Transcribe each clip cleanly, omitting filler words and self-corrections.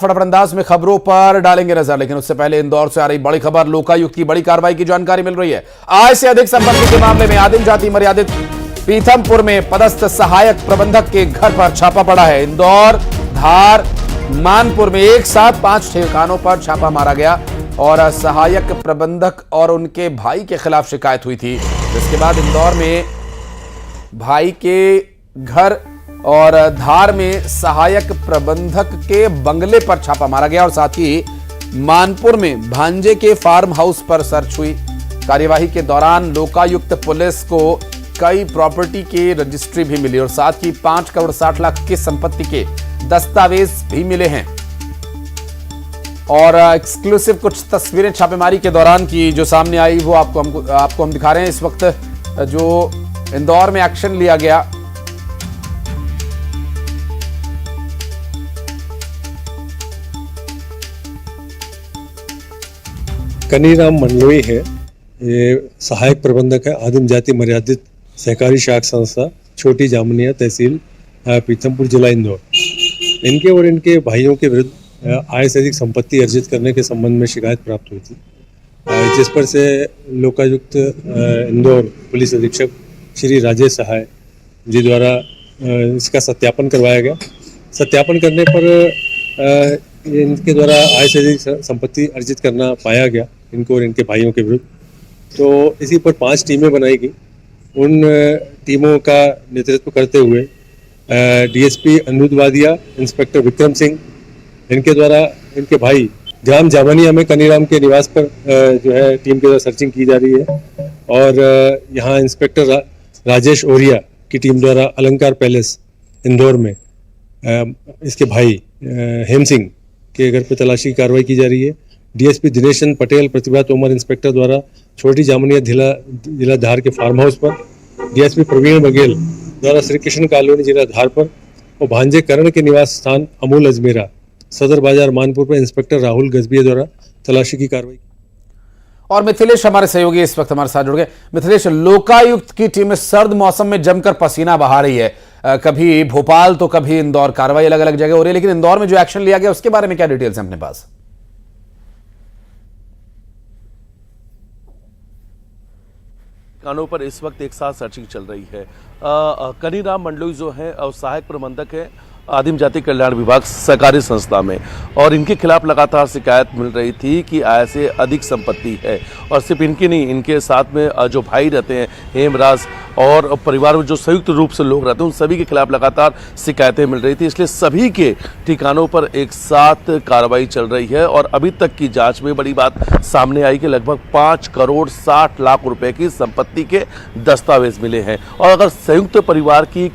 फटाफट अंदाज में खबरों पर डालेंगे नजर, लेकिन उससे पहले इंदौर से आ रही बड़ी खबर। लोकायुक्त की बड़ी कार्रवाई की जानकारी मिल रही है। आय से अधिक संपत्ति के मामले में आदिम जाति मर्यादित पीथमपुर में पदस्थ सहायक प्रबंधक के घर पर छापा पड़ा है। इंदौर, धार, मानपुर में एक साथ 5 ठिकानों पर छापा मारा गया और सहायक प्रबंधक और उनके भाई के खिलाफ शिकायत हुई थी, जिसके बाद इंदौर में भाई के घर और धार में सहायक प्रबंधक के बंगले पर छापा मारा गया और साथ ही मानपुर में भांजे के फार्म हाउस पर सर्च हुई। कार्यवाही के दौरान लोकायुक्त पुलिस को कई प्रॉपर्टी के रजिस्ट्री भी मिली और साथ ही 5 करोड़ 60 लाख की संपत्ति के दस्तावेज भी मिले हैं। और एक्सक्लूसिव कुछ तस्वीरें छापेमारी के दौरान की जो सामने आई वो आपको हम दिखा रहे हैं। इस वक्त जो इंदौर में एक्शन लिया गया, कनीराम मंडलोई है, ये सहायक प्रबंधक है, आदिम जाति मर्यादित सहकारी शाख संस्था, छोटी जामुनिया, तहसील पीथमपुर, जिला इंदौर। इनके और इनके भाइयों के विरुद्ध आय से अधिक संपत्ति अर्जित करने के संबंध में शिकायत प्राप्त हुई थी, जिस पर से लोकायुक्त इंदौर पुलिस अधीक्षक श्री राजेश सहाय जी द्वारा इसका सत्यापन करवाया गया। सत्यापन करने पर इनके द्वारा आय से अधिक संपत्ति अर्जित करना पाया गया इनको और इनके भाइयों के विरुद्ध। तो इसी पर 5 टीमें बनाई गई। उन टीमों का नेतृत्व करते हुए डीएसपी अनिरुद्ध वादिया, इंस्पेक्टर विक्रम सिंह, इनके द्वारा इनके भाई ग्राम जामुनिया में कनीराम के निवास पर जो है टीम के द्वारा सर्चिंग की जा रही है। और यहाँ इंस्पेक्टर राजेश ओरिया की टीम द्वारा अलंकार पैलेस इंदौर में इसके भाई हेम सिंह के घर पर तलाशी की कार्रवाई की जा रही है। डीएसपी दिनेशन पटेल, प्रतिभा तोमर इंस्पेक्टर द्वारा छोटी जामुनिया जिला धार के फार्म हाउस पर, डीएसपी प्रवीण बघेल द्वारा श्री कृष्ण कॉलोनी जिला धार पर और भांजे करण के निवास स्थान अमूल अजमेरा सदर बाजार मानपुर पर इंस्पेक्टर राहुल गजबिया द्वारा तलाशी की कार्रवाई। और मिथिलेश हमारे सहयोगी इस वक्त हमारे साथ जुड़ गए। मिथिलेश, लोकायुक्त की टीम सर्द मौसम में जमकर पसीना बहा रही है, कभी भोपाल तो कभी इंदौर, कार्रवाई अलग अलग जगह हो रही है, लेकिन इंदौर में जो एक्शन लिया गया उसके बारे में क्या डिटेल्स हैं अपने पास? ठिकानों पर इस वक्त एक साथ सर्चिंग चल रही है। कनीराम मंडलोई जो है सहायक प्रबंधक है आदिम जाति कल्याण विभाग सहकारी संस्था में, और इनके खिलाफ लगातार शिकायत मिल रही थी कि आय से अधिक संपत्ति है। और सिर्फ इनकी नहीं, इनके साथ में जो भाई रहते हैं हेमराज और परिवार में जो संयुक्त रूप से लोग रहते हैं उन सभी के खिलाफ लगातार शिकायतें मिल रही थी, इसलिए सभी के ठिकानों पर एक साथ कार्रवाई चल रही है। और अभी तक की जांच में बड़ी बात सामने आई कि लगभग 5 करोड़ 60 लाख रुपए की संपत्ति के दस्तावेज मिले हैं। और अगर संयुक्त परिवार की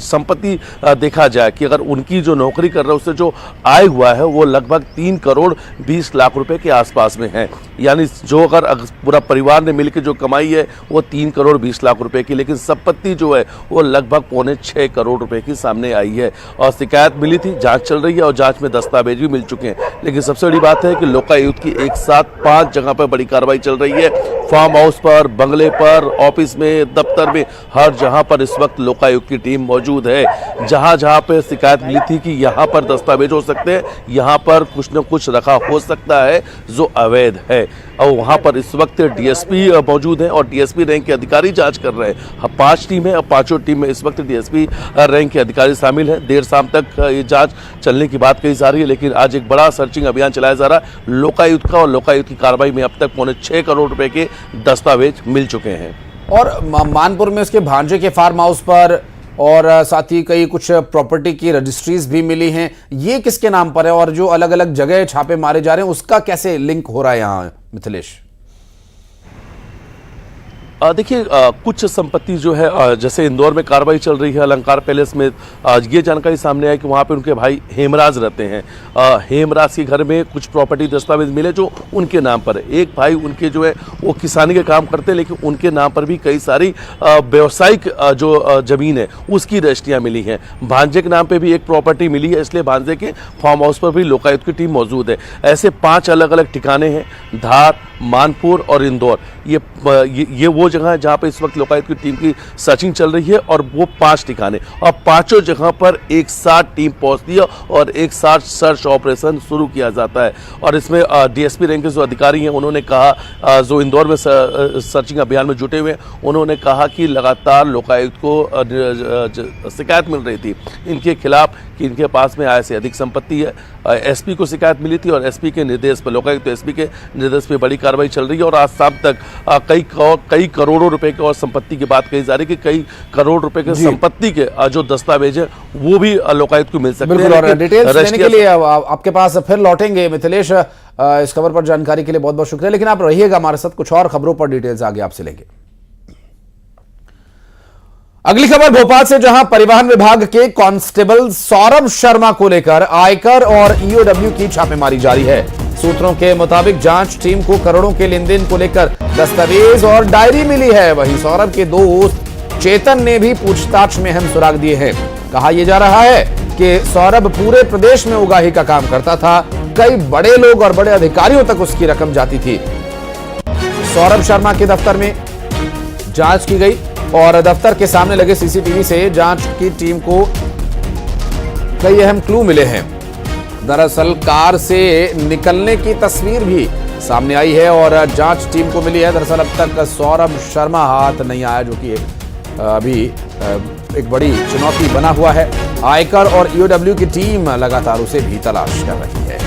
संपत्ति देखा जाए कि अगर उनकी जो नौकरी कर रहे हैं उससे जो आय हुआ है वो लगभग 3 करोड़ 20 लाख रुपए के आसपास में है। यानी जो अगर पूरा परिवार ने मिलकर जो कमाई है वो 3 करोड़ 20 लाख रुपए की, लेकिन संपत्ति जो है वो लगभग 6.25 करोड़ रुपए की सामने आई है। और शिकायत मिली थी, जांच चल रही है और जांच में दस्तावेज भी मिल चुके हैं। लेकिन सबसे बड़ी बात है कि लोकायुक्त की एक साथ 5 जगह पर बड़ी कार्रवाई चल रही है। फार्म हाउस पर, बंगले पर, ऑफिस में, दफ्तर में, हर जहां पर इस वक्त लोकायुक्त की टीम मौजूद है। जहां जहां पे शिकायत मिली थी कि यहां पर दस्तावेज हो सकते हैं, यहां पर कुछ न कुछ रखा हो सकता है जो अवैध है, और वहां पर इस वक्त डीएसपी मौजूद है और डीएसपी रैंक के अधिकारी जांच कर रहे हैं। 5 टीम है और 5 टीम में इस वक्त डीएसपी रैंक के अधिकारी शामिल हैं। देर शाम तक ये जांच चलने की बात कही जा रही है, लेकिन आज एक बड़ा सर्चिंग अभियान चलाया जा रहा है लोकायुक्त का, और लोकायुक्त की कार्रवाई में अब तक 6.25 करोड़ रुपए के दस्तावेज मिल चुके हैं। और मानपुर में उसके भांजे के फार्म हाउस पर और साथ ही कई कुछ प्रॉपर्टी की रजिस्ट्रीज भी मिली हैं, ये किसके नाम पर है? और जो अलग अलग जगह छापे मारे जा रहे हैं उसका कैसे लिंक हो रहा है यहाँ मिथिलेश? देखिए, कुछ संपत्ति जो है जैसे इंदौर में कार्रवाई चल रही है अलंकार पैलेस में, ये जानकारी सामने आई कि वहाँ पे उनके भाई हेमराज रहते हैं। हेमराज के घर में कुछ प्रॉपर्टी दस्तावेज मिले जो उनके नाम पर है। एक भाई उनके जो है वो किसानी का काम करते हैं, लेकिन उनके नाम पर भी कई सारी व्यावसायिक जो ज़मीन है उसकी रजिस्ट्रियाँ मिली हैं। भांजे के नाम पर भी एक प्रॉपर्टी मिली है, इसलिए भांजे के फार्म हाउस पर भी लोकायुक्त की टीम मौजूद है। ऐसे 5 अलग अलग ठिकाने हैं, धार, मानपुर और इंदौर, ये वो जगह है जहाँ पे इस वक्त लोकायुक्त की टीम की सर्चिंग चल रही है। और वो 5 ठिकाने और 5 जगह पर एक साथ टीम पहुंचती है और एक साथ सर्च ऑपरेशन शुरू किया जाता है। और इसमें डीएसपी रैंक के जो अधिकारी हैं उन्होंने कहा, जो इंदौर में सर्चिंग अभियान में जुटे हुए हैं, उन्होंने कहा कि लगातार लोकायुक्त को शिकायत मिल रही थी इनके खिलाफ कि इनके पास में आय से अधिक संपत्ति है। एसपी को शिकायत मिली थी और एसपी के निर्देश पर, लोकायुक्त एसपी के निर्देश पर बड़ी कार्रवाई चल रही है। और आज शाम तक कई करोड़ों रुपए की और संपत्ति की बात कही जा रही है कि कई करोड़ रुपए के संपत्ति के जो दस्तावेज है वो भी लोकायुक्त को मिल सकते हैं। और डिटेल्स लेने के लिए आपके पास फिर लौटेंगे मिथिलेश। इस खबर पर जानकारी के लिए बहुत बहुत शुक्रिया, लेकिन आप रहिएगा हमारे साथ, कुछ और खबरों पर डिटेल्स आगे आपसे लेंगे। अगली खबर भोपाल से, जहां परिवहन विभाग के कांस्टेबल सौरभ शर्मा को लेकर आयकर और ईओडब्ल्यू की छापेमारी जारी है। सूत्रों के मुताबिक जांच टीम को करोड़ों के लेन देन को लेकर दस्तावेज और डायरी मिली है। वहीं सौरभ के दोस्त चेतन ने भी पूछताछ में अहम सुराग दिए हैं। कहा यह जा रहा है कि सौरभ पूरे प्रदेश में उगाही का काम करता था, कई बड़े लोग और बड़े अधिकारियों तक उसकी रकम जाती थी। सौरभ शर्मा के दफ्तर में जांच की गई और दफ्तर के सामने लगे सीसीटीवी से जांच की टीम को कई अहम क्लू मिले हैं। दरअसल कार से निकलने की तस्वीर भी सामने आई है और जांच टीम को मिली है। दरअसल अब तक सौरभ शर्मा हाथ नहीं आया, जो कि अभी एक बड़ी चुनौती बना हुआ है। आयकर और ईओडब्ल्यू की टीम लगातार उसे भी तलाश कर रही है।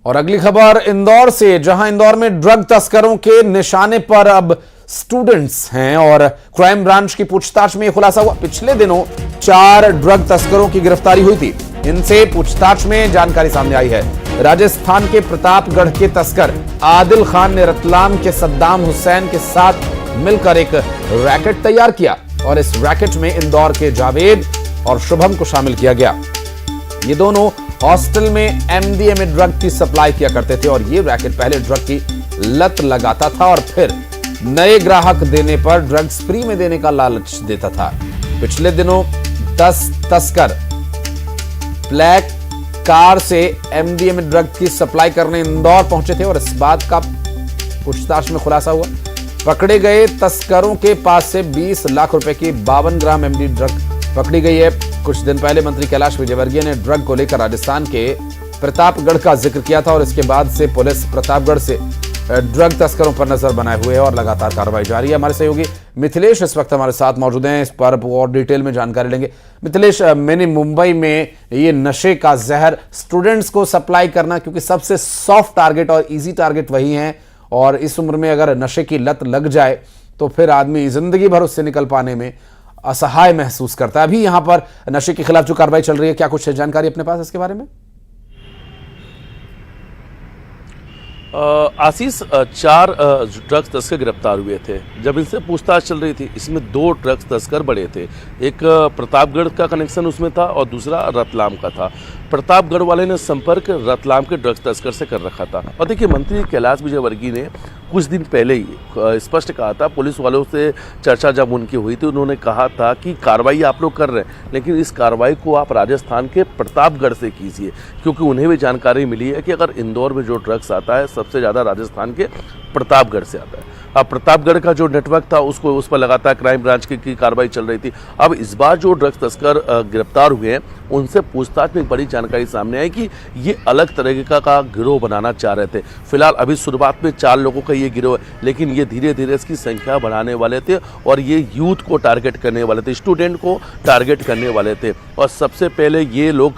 और अगली खबर इंदौर से, जहां इंदौर में ड्रग तस्करों के निशाने पर अब स्टूडेंट्स हैं और क्राइम ब्रांच की पूछताछ में खुलासा हुआ। पिछले दिनों 4 ड्रग तस्करों की गिरफ्तारी हुई थी। इनसे पूछताछ में जानकारी सामने आई है। राजस्थान के प्रतापगढ़ के तस्कर आदिल खान ने रतलाम के सद्दाम हुसैन के साथ मिलकर एक रैकेट तैयार किया और इस रैकेट में इंदौर के जावेद और शुभम को शामिल किया गया। ये दोनों हॉस्टल में एमडीएमए ड्रग की सप्लाई किया करते थे और ये रैकेट पहले ड्रग की लत लगाता था और फिर नए ग्राहक देने पर ड्रग्स फ्री में देने का लालच देता था। पिछले दिनों 10 तस्कर ब्लैक कार से एमडीएमए ड्रग की सप्लाई करने इंदौर पहुंचे थे और इस बात का पूछताछ में खुलासा हुआ। पकड़े गए तस्करों के पास से 20 लाख रुपए की 52 ग्राम एमडी ड्रग पकड़ी गई है। कुछ दिन पहले मंत्री कैलाश विजयवर्गीय ने ड्रग को लेकर राजस्थान के प्रतापगढ़ का जिक्र किया था और इसके बाद से पुलिस प्रतापगढ़ से ड्रग तस्करों पर नजर बनाए हुए है और लगातार कार्रवाई जारी है। हमारे सहयोगी मिथिलेश इस वक्त हमारे साथ मौजूद हैं, इस पर और डिटेल में जानकारी लेंगे। मिथिलेश, मैंने मुंबई में ये नशे का जहर स्टूडेंट्स को सप्लाई करना, क्योंकि सबसे सॉफ्ट टारगेट और इजी टारगेट वही है और इस उम्र में अगर नशे की लत लग जाए तो फिर आदमी जिंदगी भर उससे निकल पाने में असहाय महसूस करता है। अभी यहां पर नशे के खिलाफ जो कार्रवाई चल रही है, क्या कुछ जानकारी अपने पास इसके बारे में? आशीष, 4 ड्रग्स तस्कर गिरफ्तार हुए थे। जब इनसे पूछताछ चल रही थी, इसमें 2 ड्रग्स तस्कर बड़े थे। एक प्रतापगढ़ का कनेक्शन उसमें था और दूसरा रतलाम का था। प्रतापगढ़ वाले ने संपर्क रतलाम के ड्रग्स तस्कर से कर रखा था। और देखिए, मंत्री कैलाश विजयवर्गीय ने कुछ दिन पहले ही स्पष्ट कहा था, पुलिस वालों से चर्चा जब उनकी हुई थी, उन्होंने कहा था कि कार्रवाई आप लोग कर रहे हैं, लेकिन इस कार्रवाई को आप राजस्थान के प्रतापगढ़ से कीजिए, क्योंकि उन्हें भी जानकारी मिली है कि अगर इंदौर में जो ड्रग्स आता है सबसे ज़्यादा राजस्थान के प्रतापगढ़ से आता है। अब प्रतापगढ़ का जो नेटवर्क था उस पर लगातार क्राइम ब्रांच की कार्रवाई चल रही थी। अब इस बार जो ड्रग्स तस्कर गिरफ्तार हुए हैं, उनसे पूछताछ में एक बड़ी जानकारी सामने आई कि ये अलग तरीके का गिरोह बनाना चाह रहे थे। फिलहाल अभी शुरुआत में 4 लोगों का ये गिरोह है, लेकिन ये धीरे धीरे इसकी संख्या बढ़ाने वाले थे और ये यूथ को टारगेट करने वाले थे, स्टूडेंट को टारगेट करने वाले थे। और सबसे पहले ये लोग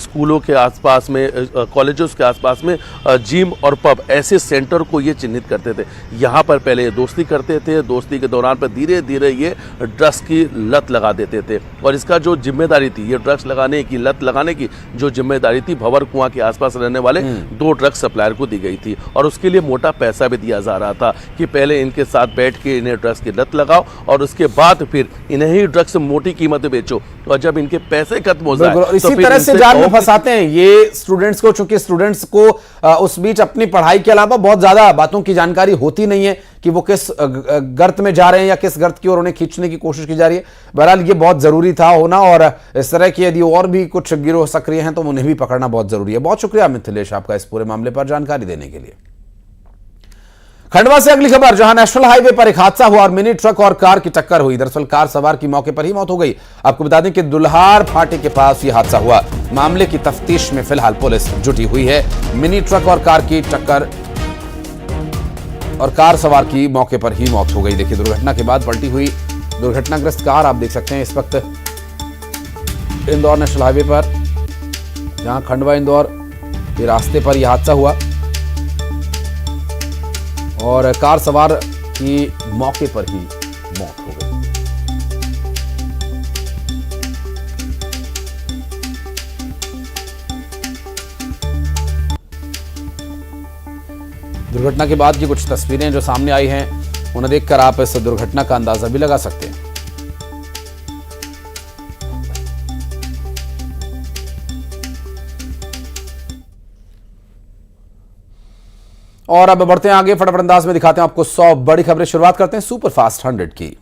स्कूलों के आसपास में, कॉलेजों के आसपास में जिम और पब ऐसे सेंटर को ये चिन्हित करते थे। यहाँ पर पहले दोस्ती करते थे, दोस्ती के दौरान पर धीरे धीरे ये ड्रग्स की लत लगा देते थे और इसका जो जिम्मेदारी थी, ये ड्रग्स लगाने की, लत लगाने की जो जिम्मेदारी थी, भंवर कुआं के आसपास रहने वाले 2 ड्रग्स सप्लायर को दी गई थी। और उसके लिए मोटा पैसा भी दिया जा रहा था कि पहले इनके साथ बैठ के इन्हें ड्रग्स की लत लगाओ और उसके बाद फिर इन्हें ही ड्रग्स मोटी कीमत बेचो और जब इनके पैसे खत्म हो जाए तो इसी तरह से जाल में फंसाते हैं ये स्टूडेंट्स को। चूंकि स्टूडेंट्स को उस बीच अपनी पढ़ाई के अलावा बहुत ज्यादा बातों की जानकारी होती नहीं है, कि वो किस गर्त में जा रहे हैं या किस गर्त की ओर उन्हें खींचने की कोशिश की जा रही है। बहरहाल ये बहुत जरूरी था होना, और इस तरह की यदि और भी कुछ गिरोह सक्रिय हैं तो उन्हें भी पकड़ना बहुत जरूरी है। बहुत शुक्रिया मिथिलेश आपका इस पूरे मामले पर जानकारी देने के लिए। खंडवा से अगली खबर, जहां नेशनल हाईवे पर एक हादसा हुआ और मिनी ट्रक और कार की टक्कर हुई। दरअसल कार सवार की मौके पर ही मौत हो गई। आपको बता दें कि दुल्हार फाटे के पास यह हादसा हुआ। मामले की तफ्तीश में फिलहाल पुलिस जुटी हुई है। मिनी ट्रक और कार की टक्कर और कार सवार की मौके पर ही मौत हो गई। देखिए, दुर्घटना के बाद पलटी हुई दुर्घटनाग्रस्त कार आप देख सकते हैं इस वक्त इंदौर नेशनल हाईवे पर, जहां खंडवा इंदौर के रास्ते पर यह हादसा हुआ और कार सवार की मौके पर ही मौत हो गई। दुर्घटना के बाद की कुछ तस्वीरें जो सामने आई हैं, उन्हें देखकर आप इस दुर्घटना का अंदाजा भी लगा सकते हैं। और अब बढ़ते हैं आगे, फटाफट अंदाज में दिखाते हैं आपको 100 बड़ी खबरें। शुरुआत करते हैं सुपर फास्ट 100 की।